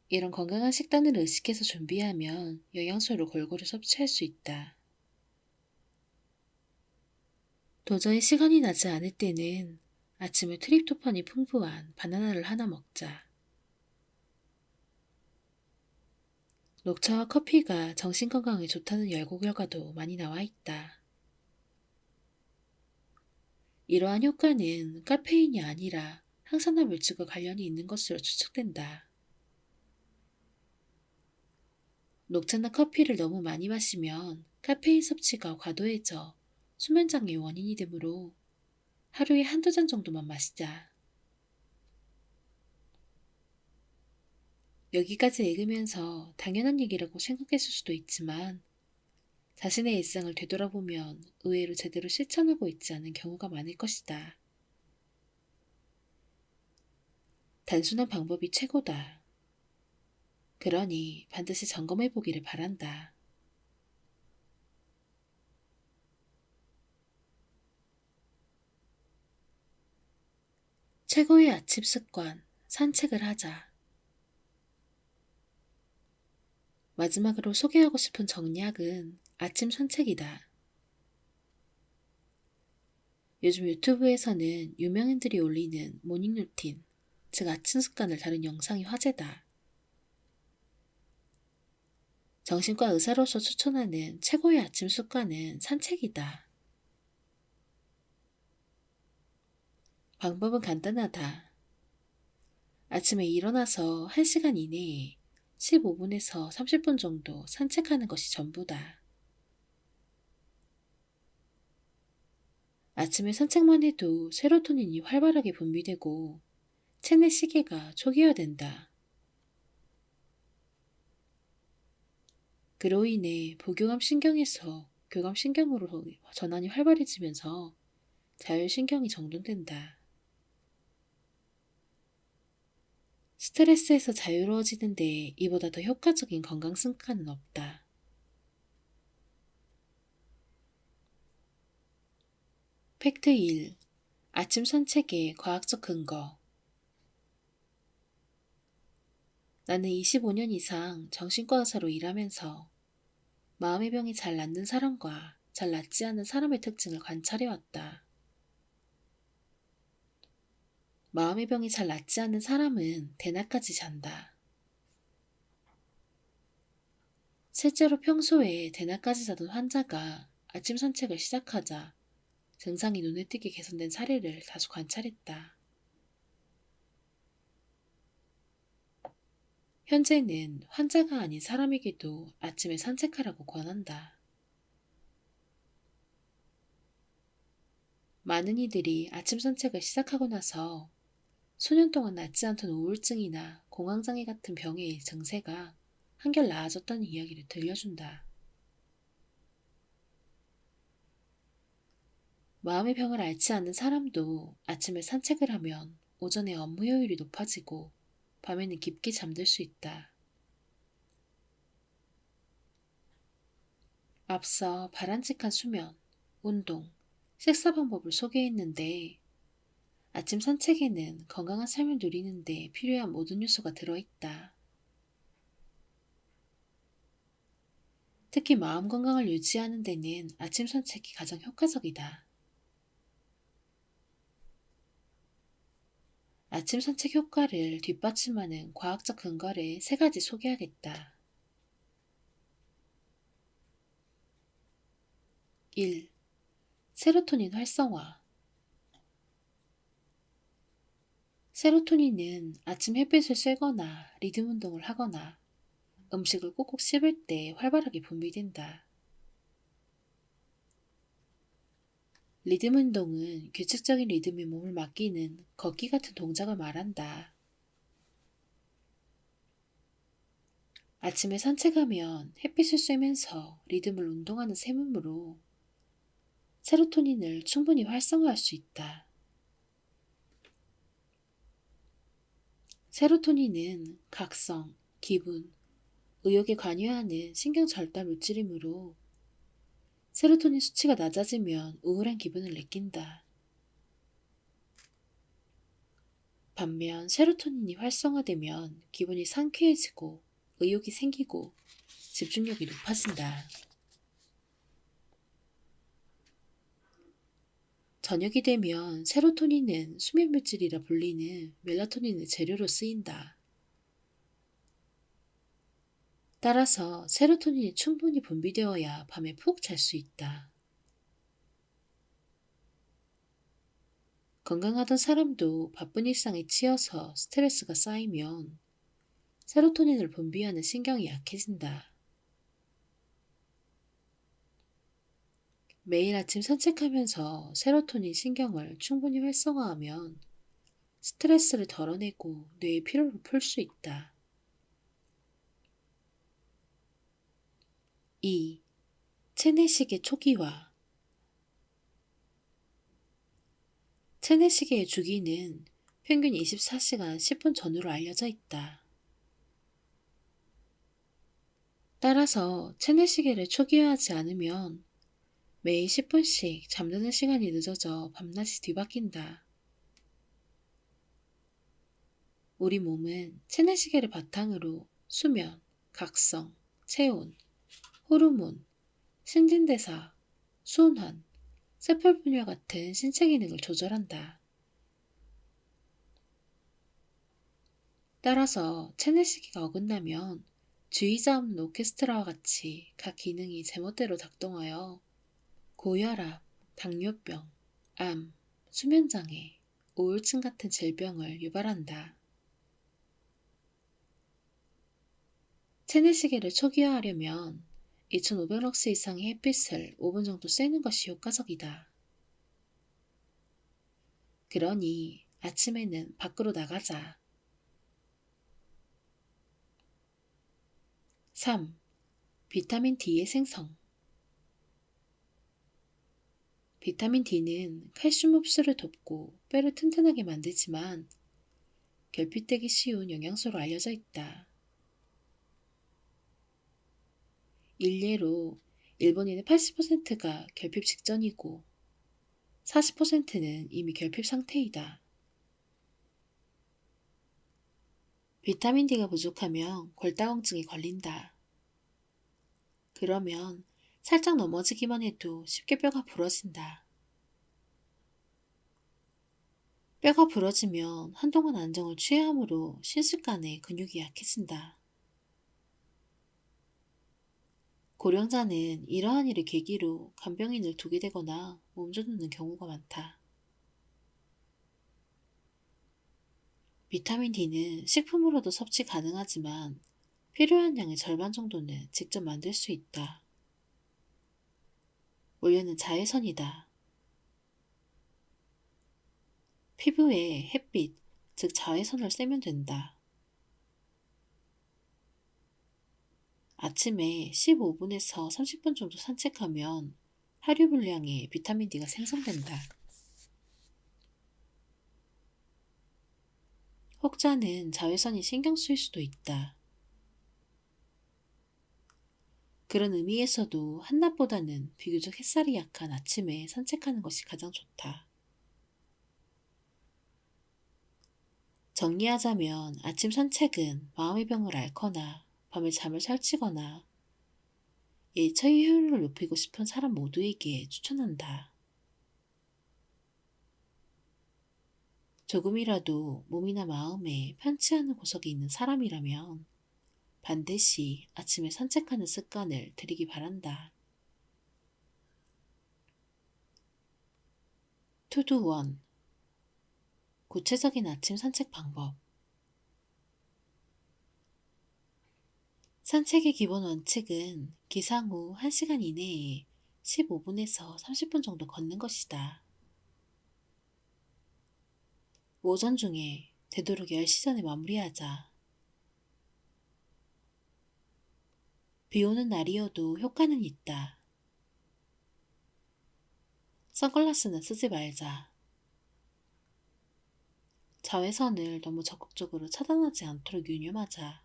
이런 건강한 식단을 의식해서 준비하면 영양소를 골고루 섭취할 수 있다. 도저히 시간이 나지 않을 때는 아침에 트립토판이 풍부한 바나나를 하나 먹자. 녹차와 커피가 정신건강에 좋다는 연구 결과도 많이 나와 있다. 이러한 효과는 카페인이 아니라 항산화 물질과 관련이 있는 것으로 추측된다. 녹차나 커피를 너무 많이 마시면 카페인 섭취가 과도해져 수면장애 원인이 되므로 하루에 한두 잔 정도만 마시자. 여기까지 읽으면서 당연한 얘기라고 생각했을 수도 있지만 자신의 일상을 되돌아보면 의외로 제대로 실천하고 있지 않은 경우가 많을 것이다. 단순한 방법이 최고다. 그러니 반드시 점검해 보기를 바란다. 최고의 아침 습관, 산책을 하자. 마지막으로 소개하고 싶은 정리학은 아침 산책이다. 요즘 유튜브에서는 유명인들이 올리는 모닝 루틴, 즉 아침 습관을 다룬 영상이 화제다. 정신과 의사로서 추천하는 최고의 아침 습관은 산책이다. 방법은 간단하다. 아침에 일어나서 1시간 이내에 15분에서 30분 정도 산책하는 것이 전부다. 아침에 산책만 해도 세로토닌이 활발하게 분비되고 체내 시계가 초기화된다. 그로 인해 부교감 신경에서 교감 신경으로 전환이 활발해지면서 자율신경이 정돈된다. 스트레스에서 자유로워지는데 이보다 더 효과적인 건강 습관은 없다. 팩트 1. 아침 산책의 과학적 근거. 나는 25년 이상 정신과 의사로 일하면서 마음의 병이 잘 낫는 사람과 잘 낫지 않은 사람의 특징을 관찰해왔다. 마음의 병이 잘 낫지 않는 사람은 대낮까지 잔다. 실제로 평소에 대낮까지 자던 환자가 아침 산책을 시작하자 증상이 눈에 띄게 개선된 사례를 다수 관찰했다. 현재는 환자가 아닌 사람에게도 아침에 산책하라고 권한다. 많은 이들이 아침 산책을 시작하고 나서 수년 동안 낫지 않던 우울증이나 공황장애 같은 병의 증세가 한결 나아졌다는 이야기를 들려준다. 마음의 병을 앓지 않는 사람도 아침에 산책을 하면 오전에 업무 효율이 높아지고 밤에는 깊게 잠들 수 있다. 앞서 바람직한 수면, 운동, 식사 방법을 소개했는데 아침 산책에는 건강한 삶을 누리는데 필요한 모든 요소가 들어있다. 특히 마음 건강을 유지하는 데는 아침 산책이 가장 효과적이다. 아침 산책 효과를 뒷받침하는 과학적 근거를 3가지 소개하겠다. 1. 세로토닌 활성화. 세로토닌은 아침 햇빛을 쐬거나 리듬 운동을 하거나 음식을 꼭꼭 씹을 때 활발하게 분비된다. 리듬 운동은 규칙적인 리듬에 몸을 맡기는 걷기 같은 동작을 말한다. 아침에 산책하면 햇빛을 쐬면서 리듬을 운동하는 셈이므로 세로토닌을 충분히 활성화할 수 있다. 세로토닌은 각성, 기분, 의욕에 관여하는 신경 절단 물질이므로 세로토닌 수치가 낮아지면 우울한 기분을 느낀다. 반면 세로토닌이 활성화되면 기분이 상쾌해지고 의욕이 생기고 집중력이 높아진다. 저녁이 되면 세로토닌은 수면물질이라 불리는 멜라토닌의 재료로 쓰인다. 따라서 세로토닌이 충분히 분비되어야 밤에 푹 잘 수 있다. 건강하던 사람도 바쁜 일상에 치여서 스트레스가 쌓이면 세로토닌을 분비하는 신경이 약해진다. 매일 아침 산책하면서 세로토닌 신경을 충분히 활성화하면 스트레스를 덜어내고 뇌의 피로를 풀 수 있다. 2. 체내식의 초기화. 체내시계의 주기는 평균 24시간 10분 전후로 알려져 있다. 따라서 체내시계를 초기화하지 않으면 매일 10분씩 잠드는 시간이 늦어져 밤낮이 뒤바뀐다. 우리 몸은 체내시계를 바탕으로 수면, 각성, 체온, 호르몬, 신진대사, 순환, 세포분열 같은 신체 기능을 조절한다. 따라서 체내시계가 어긋나면 주의자 없는 오케스트라와 같이 각 기능이 제멋대로 작동하여 고혈압, 당뇨병, 암, 수면장애, 우울증 같은 질병을 유발한다. 체내시계를 초기화하려면 2500럭스 이상의 햇빛을 5분 정도 쐬는 것이 효과적이다. 그러니 아침에는 밖으로 나가자. 3. 비타민 D의 생성. 비타민 D는 칼슘 흡수를 돕고 뼈를 튼튼하게 만들지만 결핍되기 쉬운 영양소로 알려져 있다. 일례로 일본인의 80%가 결핍 직전이고 40%는 이미 결핍 상태이다. 비타민 D가 부족하면 골다공증에 걸린다. 그러면 살짝 넘어지기만 해도 쉽게 뼈가 부러진다. 뼈가 부러지면 한동안 안정을 취해야 하므로 순식간에 근육이 약해진다. 고령자는 이러한 일을 계기로 간병인을 두게 되거나 몸져놓는 경우가 많다. 비타민 D는 식품으로도 섭취 가능하지만 필요한 양의 절반 정도는 직접 만들 수 있다. 원료는 자외선이다. 피부에 햇빛, 즉 자외선을 쐬면 된다. 아침에 15분에서 30분 정도 산책하면 하루 분량의 비타민 D가 생성된다. 혹자는 자외선이 신경 쓰일 수도 있다. 그런 의미에서도 한낮보다는 비교적 햇살이 약한 아침에 산책하는 것이 가장 좋다. 정리하자면 아침 산책은 마음의 병을 앓거나 밤에 잠을 설치거나 일처의 효율을 높이고 싶은 사람 모두에게 추천한다. 조금이라도 몸이나 마음에 편치 않은 구석이 있는 사람이라면 반드시 아침에 산책하는 습관을 들이기 바란다. 투두 원. 구체적인 아침 산책 방법. 산책의 기본 원칙은 기상 후 1시간 이내에 15분에서 30분 정도 걷는 것이다. 오전 중에 되도록 10시 전에 마무리하자. 비 오는 날이어도 효과는 있다. 선글라스는 쓰지 말자. 자외선을 너무 적극적으로 차단하지 않도록 유념하자.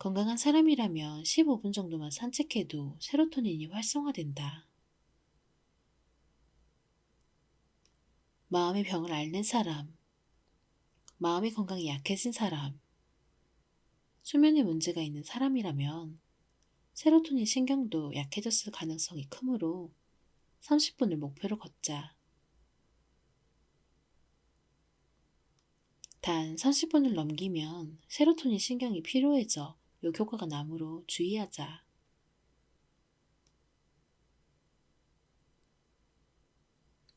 건강한 사람이라면 15분 정도만 산책해도 세로토닌이 활성화된다. 마음의 병을 앓는 사람, 마음의 건강이 약해진 사람, 수면에 문제가 있는 사람이라면 세로토닌 신경도 약해졌을 가능성이 크므로 30분을 목표로 걷자. 단 30분을 넘기면 세로토닌 신경이 피로해져 역효과가 나므로 주의하자.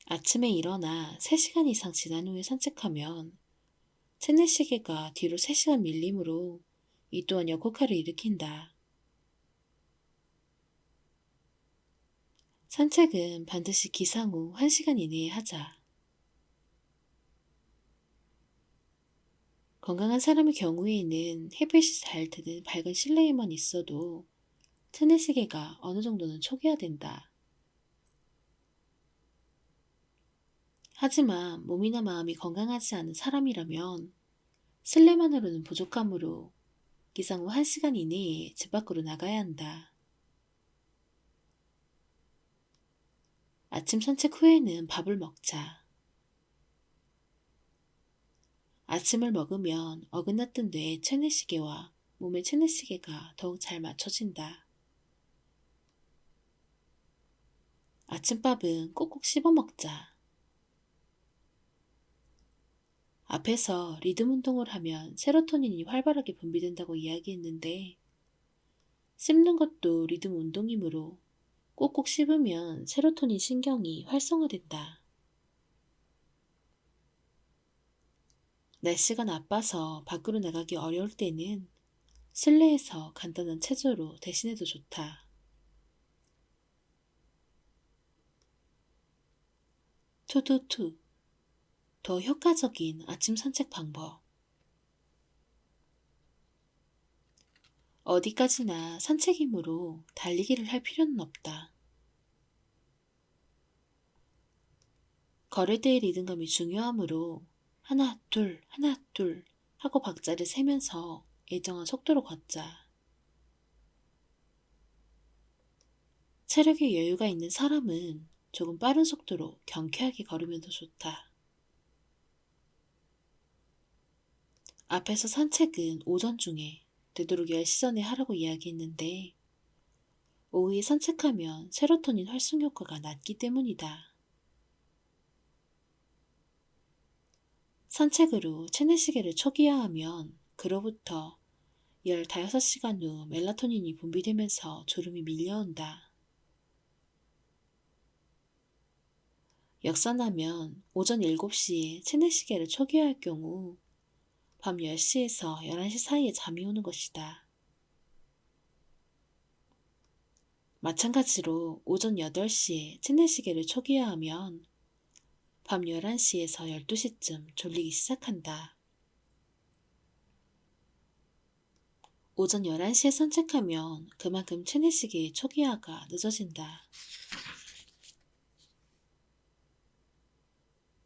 아침에 일어나 3시간 이상 지난 후에 산책하면 체내시계가 뒤로 3시간 밀리므로 이 또한 역효과를 일으킨다. 산책은 반드시 기상 후 1시간 이내에 하자. 건강한 사람의 경우에는 햇빛이 잘 드는 밝은 실내에만 있어도 체내시계가 어느 정도는 초기화된다. 하지만 몸이나 마음이 건강하지 않은 사람이라면 실내만으로는 부족하므로 기상 후 1시간 이내에 집 밖으로 나가야 한다. 아침 산책 후에는 밥을 먹자. 아침을 먹으면 어긋났던 뇌의 체내시계와 몸의 체내시계가 더욱 잘 맞춰진다. 아침밥은 꼭꼭 씹어 먹자. 앞에서 리듬 운동을 하면 세로토닌이 활발하게 분비된다고 이야기했는데 씹는 것도 리듬 운동이므로 꼭꼭 씹으면 세로토닌 신경이 활성화된다. 날씨가 나빠서 밖으로 나가기 어려울 때는 실내에서 간단한 체조로 대신해도 좋다. 투두투. 더 효과적인 아침 산책 방법. 어디까지나 산책이므로 달리기를 할 필요는 없다. 걸을 때의 리듬감이 중요하므로 하나 둘 하나 둘 하고 박자를 세면서 일정한 속도로 걷자. 체력에 여유가 있는 사람은 조금 빠른 속도로 경쾌하게 걸으면 더 좋다. 앞에서 산책은 오전 중에 되도록 10시 전에 하라고 이야기했는데 오후에 산책하면 세로토닌 활성 효과가 낮기 때문이다. 산책으로 체내시계를 초기화하면 그로부터 15시간 후 멜라토닌이 분비되면서 졸음이 밀려온다. 역산하면 오전 7시에 체내시계를 초기화할 경우 밤 10시에서 11시 사이에 잠이 오는 것이다. 마찬가지로 오전 8시에 체내시계를 초기화하면 밤 11시에서 12시쯤 졸리기 시작한다. 오전 11시에 산책하면 그만큼 체내시계의 초기화가 늦어진다.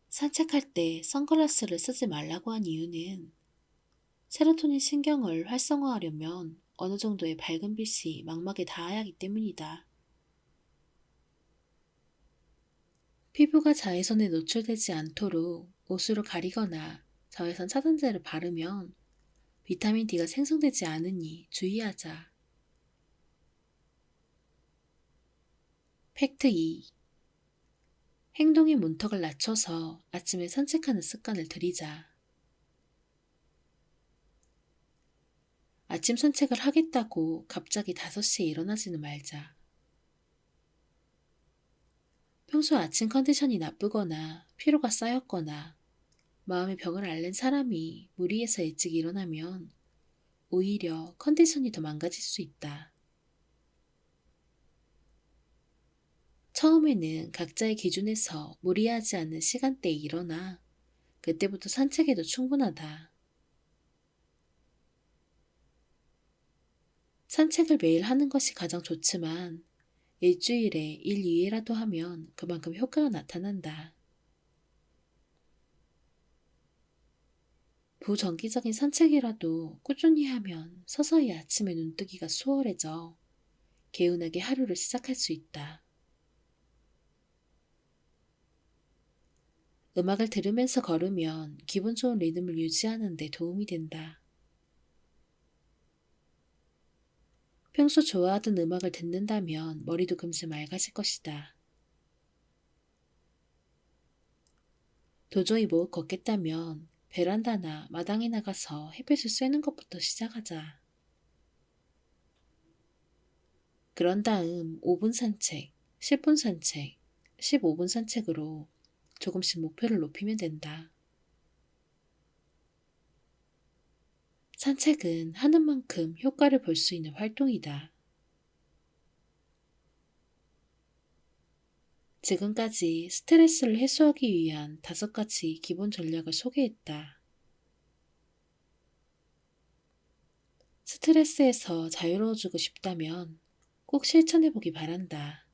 산책할 때 선글라스를 쓰지 말라고 한 이유는 세로토닌 신경을 활성화하려면 어느 정도의 밝은 빛이 망막에 닿아야 하기 때문이다. 피부가 자외선에 노출되지 않도록 옷으로 가리거나 자외선 차단제를 바르면 비타민 D가 생성되지 않으니 주의하자. 팩트 2. 행동의 문턱을 낮춰서 아침에 산책하는 습관을 들이자. 아침 산책을 하겠다고 갑자기 5시에 일어나지는 말자. 평소 아침 컨디션이 나쁘거나 피로가 쌓였거나 마음의 병을 앓는 사람이 무리해서 일찍 일어나면 오히려 컨디션이 더 망가질 수 있다. 처음에는 각자의 기준에서 무리하지 않는 시간대에 일어나 그때부터 산책해도 충분하다. 산책을 매일 하는 것이 가장 좋지만 일주일에 1, 2회라도 하면 그만큼 효과가 나타난다. 부정기적인 산책이라도 꾸준히 하면 서서히 아침에 눈뜨기가 수월해져 개운하게 하루를 시작할 수 있다. 음악을 들으면서 걸으면 기분 좋은 리듬을 유지하는 데 도움이 된다. 평소 좋아하던 음악을 듣는다면 머리도 금세 맑아질 것이다. 도저히 못 걷겠다면 베란다나 마당에 나가서 햇빛을 쐬는 것부터 시작하자. 그런 다음 5분 산책, 10분 산책, 15분 산책으로 조금씩 목표를 높이면 된다. 산책은 하는 만큼 효과를 볼 수 있는 활동이다. 지금까지 스트레스를 해소하기 위한 5가지 기본 전략을 소개했다. 스트레스에서 자유로워지고 싶다면 꼭 실천해보기 바란다.